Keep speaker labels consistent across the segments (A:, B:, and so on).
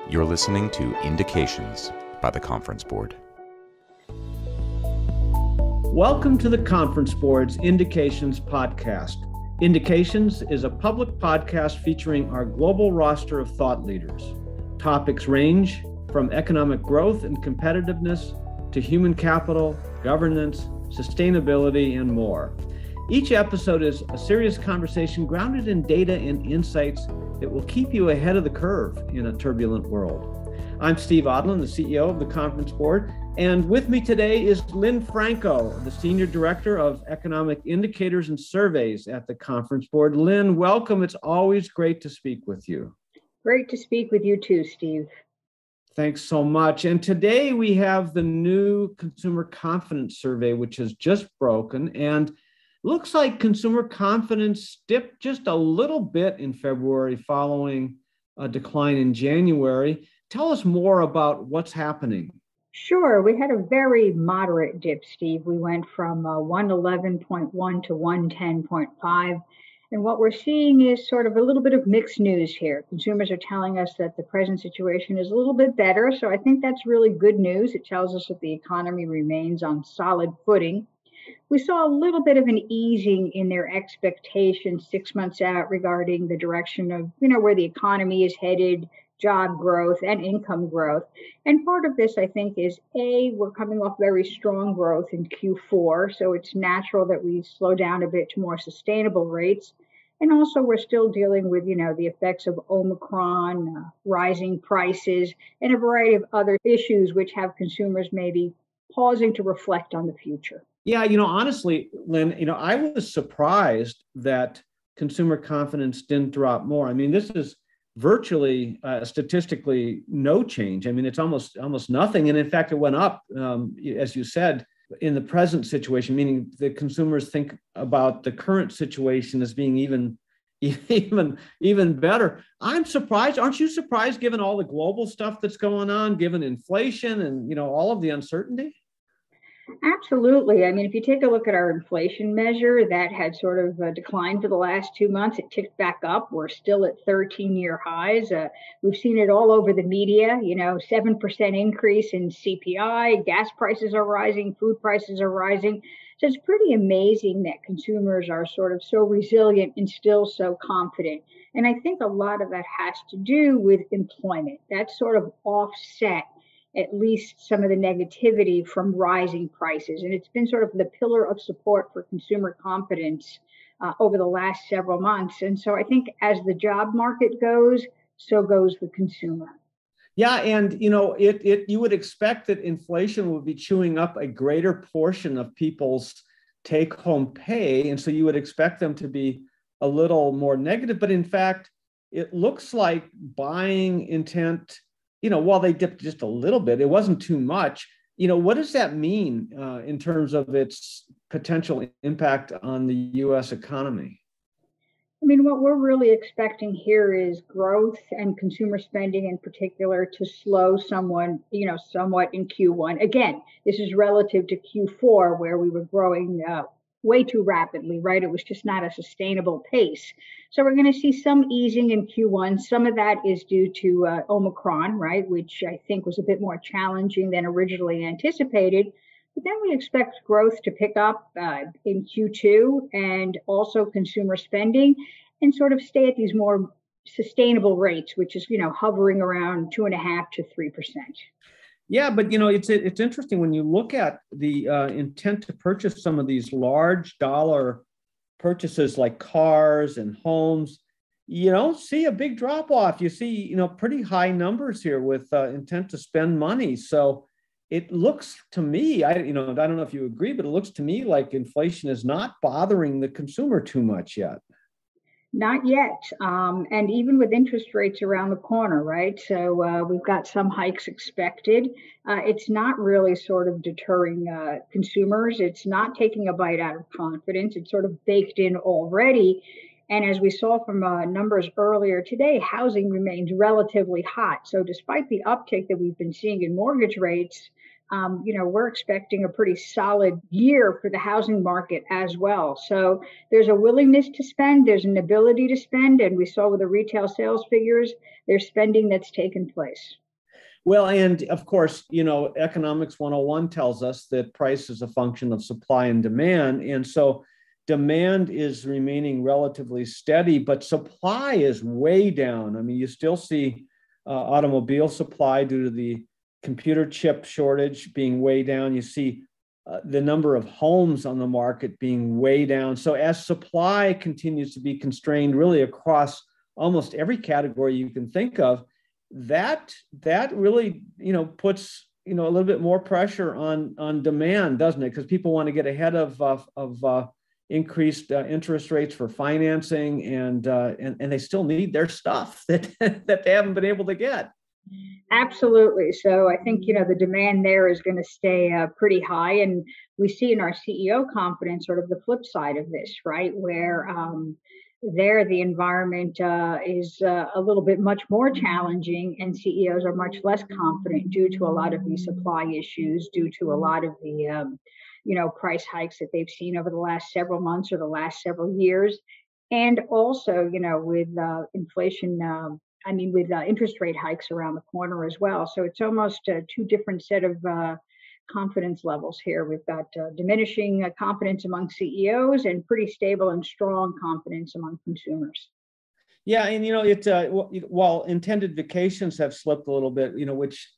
A: You're listening to Indications by the Conference Board.
B: Welcome to the Conference Board's Indications podcast. Indications is a public podcast featuring our global roster of thought leaders. Topics range from economic growth and competitiveness to human capital, governance, sustainability, and more. Each episode is a serious conversation grounded in data and insights that will keep you ahead of the curve in a turbulent world. I'm Steve Odland, the CEO of the Conference Board, and with me today is Lynn Franco, the Senior Director of Economic Indicators and Surveys at the Conference Board. Lynn, welcome. It's always great to speak with you.
C: Great to speak with you too, Steve.
B: Thanks so much. And today we have the new Consumer Confidence Survey, which has just broken, and looks like consumer confidence dipped just a little bit in February following a decline in January. Tell us more about what's happening.
C: Sure. We had a very moderate dip, Steve. We went from 111.1 to 110.5. And what we're seeing is sort of a little bit of mixed news here. Consumers are telling us that the present situation is a little bit better. So I think that's really good news. It tells us that the economy remains on solid footing. We saw a little bit of an easing in their expectations 6 months out regarding the direction of, where the economy is headed, job growth and income growth. And part of this, I think, is we're coming off very strong growth in Q4. So it's natural that we slow down a bit to more sustainable rates. And also we're still dealing with, the effects of Omicron, rising prices, and a variety of other issues which have consumers maybe pausing to reflect on the future.
B: Yeah, honestly, Lynn, I was surprised that consumer confidence didn't drop more. I mean, this is virtually statistically no change. I mean, it's almost nothing. And in fact, it went up, as you said, in the present situation, meaning the consumers think about the current situation as being even better. I'm surprised. Aren't you surprised given all the global stuff that's going on, given inflation and, all of the uncertainty?
C: Absolutely. I mean, if you take a look at our inflation measure, that had sort of declined for the last 2 months. It ticked back up. We're still at 13-year highs. We've seen it all over the media, 7% increase in CPI, gas prices are rising, food prices are rising. So it's pretty amazing that consumers are sort of so resilient and still so confident. And I think a lot of that has to do with employment. That's sort of offset at least some of the negativity from rising prices. And it's been sort of the pillar of support for consumer confidence over the last several months. And so I think as the job market goes, so goes the consumer.
B: Yeah, and you would expect that inflation would be chewing up a greater portion of people's take-home pay. And so you would expect them to be a little more negative. But in fact, it looks like buying intent, while they dipped just a little bit, it wasn't too much. What does that mean in terms of its potential impact on the U.S. economy?
C: I mean, what we're really expecting here is growth and consumer spending in particular to slow somewhat in Q1. Again, this is relative to Q4 where we were growing way too rapidly, right? It was just not a sustainable pace. So we're going to see some easing in Q1. Some of that is due to Omicron, right? Which I think was a bit more challenging than originally anticipated. But then we expect growth to pick up in Q2 and also consumer spending and sort of stay at these more sustainable rates, which is, hovering around 2.5% to 3%.
B: Yeah, but it's interesting when you look at the intent to purchase some of these large dollar purchases like cars and homes. You don't see a big drop off. You see, pretty high numbers here with intent to spend money. So it looks to me, I don't know if you agree, but it looks to me like inflation is not bothering the consumer too much yet.
C: Not yet. And even with interest rates around the corner, right? So we've got some hikes expected. It's not really sort of deterring consumers. It's not taking a bite out of confidence. It's sort of baked in already. And as we saw from numbers earlier today, housing remains relatively hot. So despite the uptick that we've been seeing in mortgage rates, we're expecting a pretty solid year for the housing market as well. So there's a willingness to spend, there's an ability to spend, and we saw with the retail sales figures, there's spending that's taken place.
B: Well, and of course, Economics 101 tells us that price is a function of supply and demand. And so demand is remaining relatively steady, but supply is way down. I mean, you still see automobile supply due to the computer chip shortage being way down. You see the number of homes on the market being way down. So as supply continues to be constrained really across almost every category you can think of, that really, puts, a little bit more pressure on demand, doesn't it? Because people want to get ahead of increased interest rates for financing, and they still need their stuff that they haven't been able to get.
C: Absolutely. So I think, the demand there is going to stay pretty high. And we see in our CEO confidence sort of the flip side of this, right? Where there the environment is a little bit much more challenging, and CEOs are much less confident due to a lot of these supply issues, due to a lot of the, price hikes that they've seen over the last several months or the last several years. And also, with inflation, with interest rate hikes around the corner as well. So it's almost two different set of confidence levels here. We've got diminishing confidence among CEOs and pretty stable and strong confidence among consumers.
B: Yeah, and while intended vacations have slipped a little bit,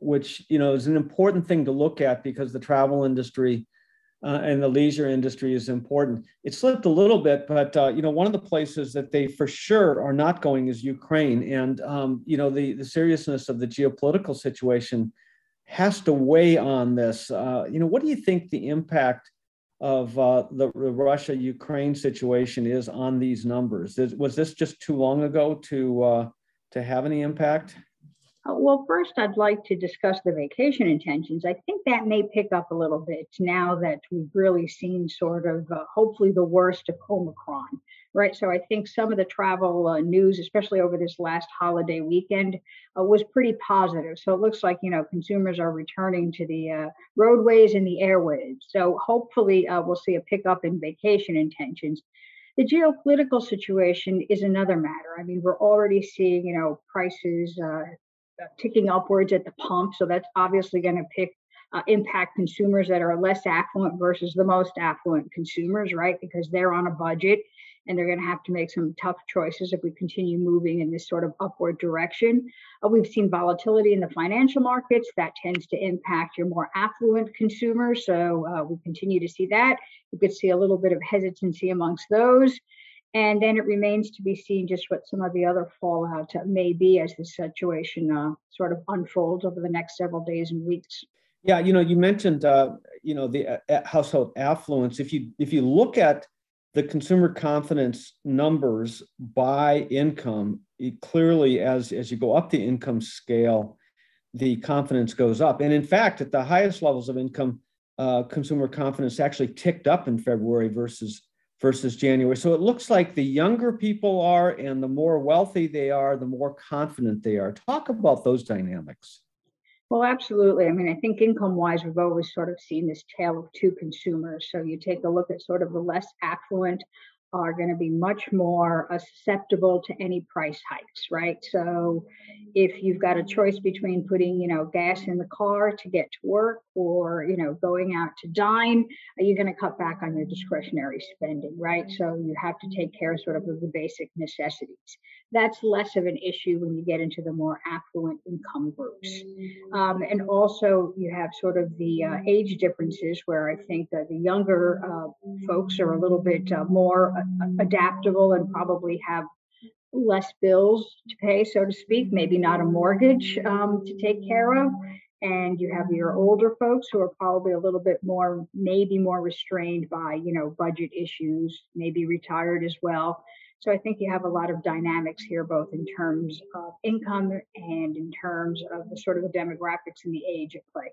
B: which is an important thing to look at because the travel industry and the leisure industry is important. It slipped a little bit, but one of the places that they for sure are not going is Ukraine, and the seriousness of the geopolitical situation has to weigh on this. What do you think the impact of the Russia-Ukraine situation is on these numbers? Was this just too long ago to have any impact?
C: Well, first, I'd like to discuss the vacation intentions. I think that may pick up a little bit now that we've really seen sort of hopefully the worst of Omicron, right? So I think some of the travel news, especially over this last holiday weekend, was pretty positive. So it looks like, consumers are returning to the roadways and the airwaves. So hopefully we'll see a pickup in vacation intentions. The geopolitical situation is another matter. I mean, we're already seeing, prices ticking upwards at the pump. So that's obviously going to impact consumers that are less affluent versus the most affluent consumers, right? Because they're on a budget and they're going to have to make some tough choices if we continue moving in this sort of upward direction. We've seen volatility in the financial markets that tends to impact your more affluent consumers. So we continue to see that. We could see a little bit of hesitancy amongst those. And then it remains to be seen just what some of the other fallout may be as the situation sort of unfolds over the next several days and weeks.
B: Yeah, you mentioned the household affluence. If you look at the consumer confidence numbers by income, clearly as you go up the income scale, the confidence goes up. And in fact, at the highest levels of income, consumer confidence actually ticked up in February versus January. So it looks like the younger people are, and the more wealthy they are, the more confident they are. Talk about those dynamics.
C: Well, absolutely. I mean, I think income-wise, we've always sort of seen this tale of two consumers. So you take a look at sort of the less affluent are going to be much more susceptible to any price hikes, right? So if you've got a choice between putting, gas in the car to get to work or, going out to dine, you're going to cut back on your discretionary spending, right? So you have to take care sort of the basic necessities. That's less of an issue when you get into the more affluent income groups. And also you have sort of the age differences where I think the younger folks are a little bit more adaptable and probably have less bills to pay, so to speak, maybe not a mortgage to take care of. And you have your older folks who are probably a little bit more, maybe more restrained by, budget issues, maybe retired as well. So I think you have a lot of dynamics here, both in terms of income and in terms of the sort of the demographics and the age at play.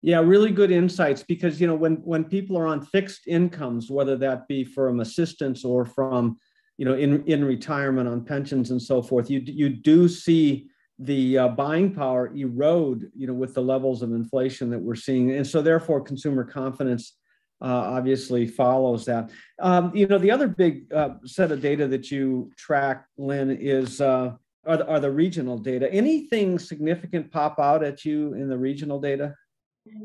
B: Yeah, really good insights, because when people are on fixed incomes, whether that be from assistance or from in retirement on pensions and so forth, you do see the buying power erode, with the levels of inflation that we're seeing. And so therefore consumer confidence obviously follows that. The other big set of data that you track, Lynn, is are the regional data. Anything significant pop out at you in the regional data?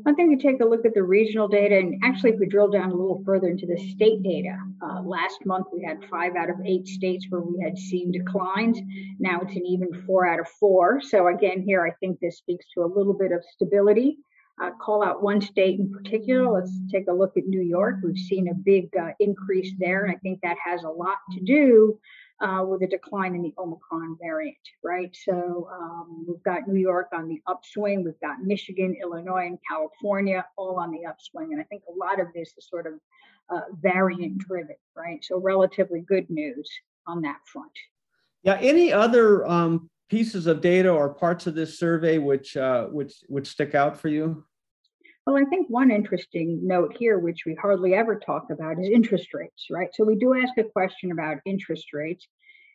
C: I think we take a look at the regional data, and actually, if we drill down a little further into the state data, last month we had 5 out of 8 states where we had seen declines. Now it's an even 4 out of 4. So again, here I think this speaks to a little bit of stability. Call out one state in particular. Let's take a look at New York. We've seen a big increase there, and I think that has a lot to do with a decline in the Omicron variant, right? So we've got New York on the upswing. We've got Michigan, Illinois, and California all on the upswing. And I think a lot of this is sort of variant driven, right? So relatively good news on that front.
B: Yeah. Any other pieces of data or parts of this survey which stick out for you?
C: Well, I think one interesting note here, which we hardly ever talk about, is interest rates, right? So we do ask a question about interest rates,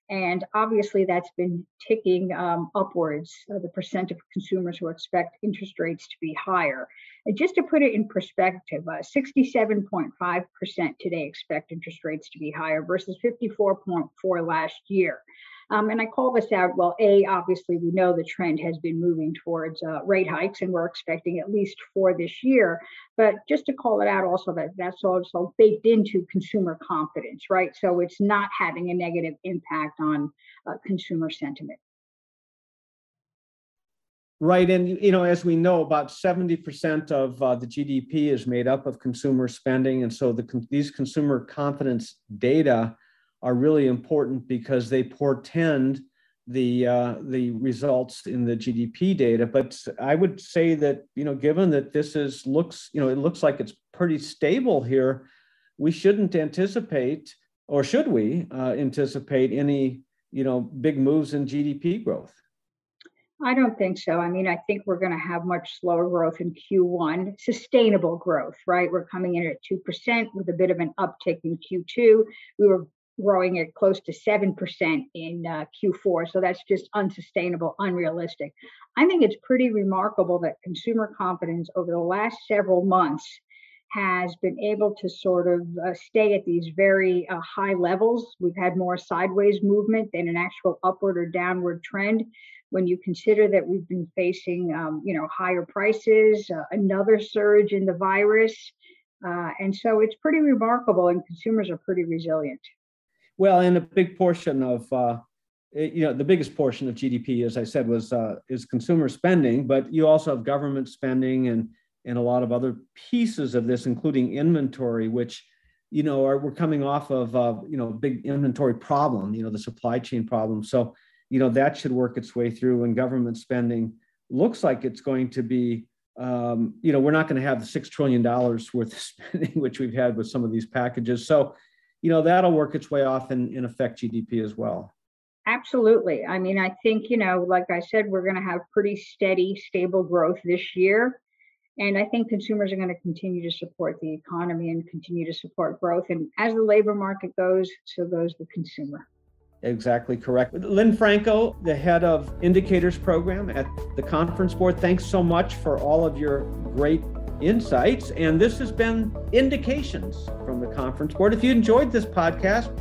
C: and obviously that's been ticking upwards, the percent of consumers who expect interest rates to be higher. And just to put it in perspective, 67.5% today expect interest rates to be higher versus 54.4% last year. And I call this out, well, obviously we know the trend has been moving towards rate hikes, and we're expecting at least 4 this year. But just to call it out also, that's also baked into consumer confidence, right? So it's not having a negative impact on consumer sentiment.
B: Right. And, as we know, about 70% of the GDP is made up of consumer spending. And so these consumer confidence data are really important because they portend the results in the GDP data. But I would say that, given that this looks like it's pretty stable here, we shouldn't anticipate, or should we anticipate any, big moves in GDP growth?
C: I don't think so. I mean, I think we're going to have much slower growth in Q1, sustainable growth, right? We're coming in at 2% with a bit of an uptick in Q2. We were growing at close to 7% in Q4. So that's just unsustainable, unrealistic. I think it's pretty remarkable that consumer confidence over the last several months has been able to sort of stay at these very high levels. We've had more sideways movement than an actual upward or downward trend. When you consider that we've been facing, higher prices, another surge in the virus. And so it's pretty remarkable, and consumers are pretty resilient.
B: Well, and a big portion of, the biggest portion of GDP, as I said, is consumer spending, but you also have government spending and a lot of other pieces of this, including inventory, which, we're coming off of, big inventory problem, the supply chain problem. So, that should work its way through, and government spending looks like it's going to be, we're not going to have the $6 trillion worth of spending, which we've had with some of these packages. So, that'll work its way off and affect GDP as well.
C: Absolutely. I mean, I think, like I said, we're going to have pretty steady, stable growth this year. And I think consumers are going to continue to support the economy and continue to support growth. And as the labor market goes, so goes the consumer.
B: Exactly correct. Lynn Franco, the head of Indicators Program at the Conference Board, thanks so much for all of your great insights. And this has been Indications from the Conference Board. If you enjoyed this podcast,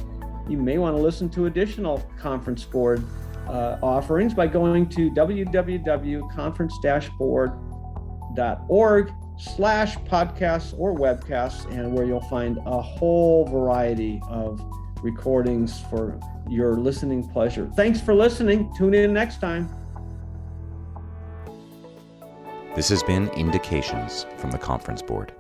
B: you may want to listen to additional Conference Board offerings by going to www.conference-board.org/podcasts or webcasts, and where you'll find a whole variety of recordings for your listening pleasure. Thanks for listening. Tune in next time.
A: This has been Indications from the Conference Board.